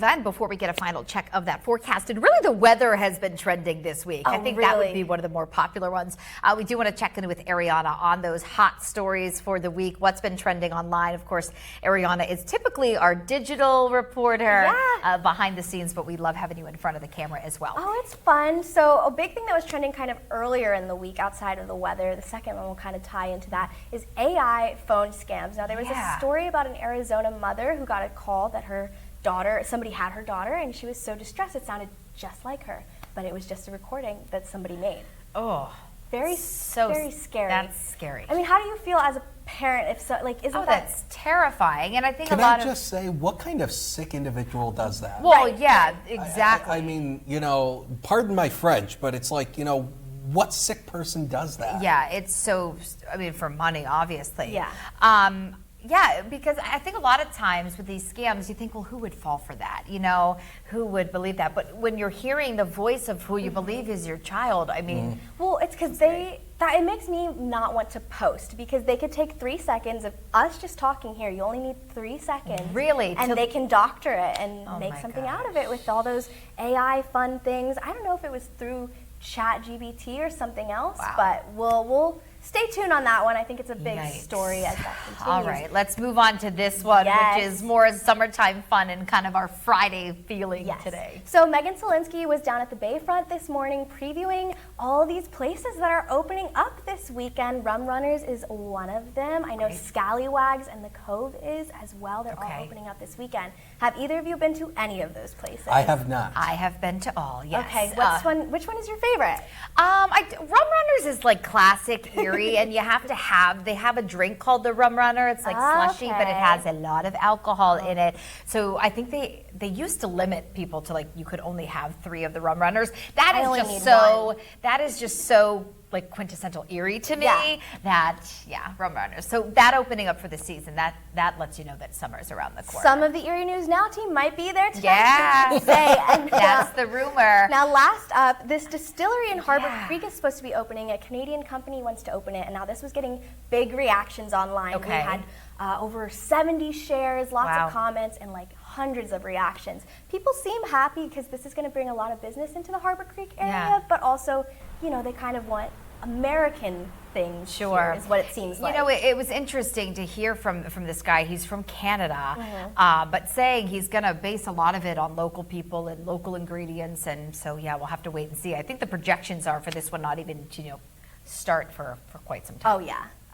And before we get a final check of that forecast, and really the weather has been trending this week. I think that would be one of the more popular ones. We do want to check in with Ariana on those hot stories for the week. What's been trending online? Of course, Ariana is typically our digital reporter behind the scenes, but we love having you in front of the camera as well. Oh, it's fun. So a big thing that was trending kind of earlier in the week outside of the weather, the second one will kind of tie into that, is AI phone scams. Now, there was a story about an Arizona mother who got a call that her daughter, somebody had her daughter, and she was so distressed it sounded just like her, but it was just a recording that somebody made. Oh, very scary. That's scary. I mean, how do you feel as a parent if so, like, isn't that's terrifying? And I think Can I just say, what kind of sick individual does that? Well, yeah, exactly. I mean, you know, pardon my French, but it's like, you know, what sick person does that? Yeah, it's so, I mean, for money, obviously. Yeah. Yeah, because I think a lot of times with these scams, you think, well, who would fall for that? You know, who would believe that? But when you're hearing the voice of who you believe is your child, I mean. Well, it's because it makes me not want to post, because they could take 3 seconds of us just talking here. You only need 3 seconds. Really? And they can doctor it and make something out of it with all those AI fun things. I don't know if it was through ChatGPT or something else, but we'll stay tuned on that one. I think it's a big story as that continues. All right, let's move on to this one, which is more summertime fun and kind of our Friday feeling today. So Megan Selinsky was down at the Bayfront this morning previewing all these places that are opening up this weekend. Rum Runners is one of them. I know Scallywags and the Cove is as well. They're all opening up this weekend. Have either of you been to any of those places? I have not. I have been to all, yes. Okay, which one is your favorite? Rum Runners is like classic Erie, and you have to they have a drink called the Rum Runner. It's like slushy, but it has a lot of alcohol in it. So I think they used to limit people to, like, you could only have 3 of the Rum Runners. That is just so like quintessential Erie to me. Rum Runners. So that opening up for the season, that lets you know that summer's around the corner. Some of the Erie News Now team might be there tonight. Yeah, that's the rumor. Now, last up, this distillery in Harbor Creek is supposed to be opening. A Canadian company wants to open it, and now this was getting big reactions online. We had over 70 shares, lots of comments, and like hundreds of reactions. People seem happy because this is going to bring a lot of business into the Harbor Creek area, but also, you know, they kind of want American things here, is what it seems like. You know, it was interesting to hear from this guy. He's from Canada, but saying he's going to base a lot of it on local people and local ingredients. And so, yeah, we'll have to wait and see. I think the projections are for this one not even to, start for quite some time. Oh, yeah.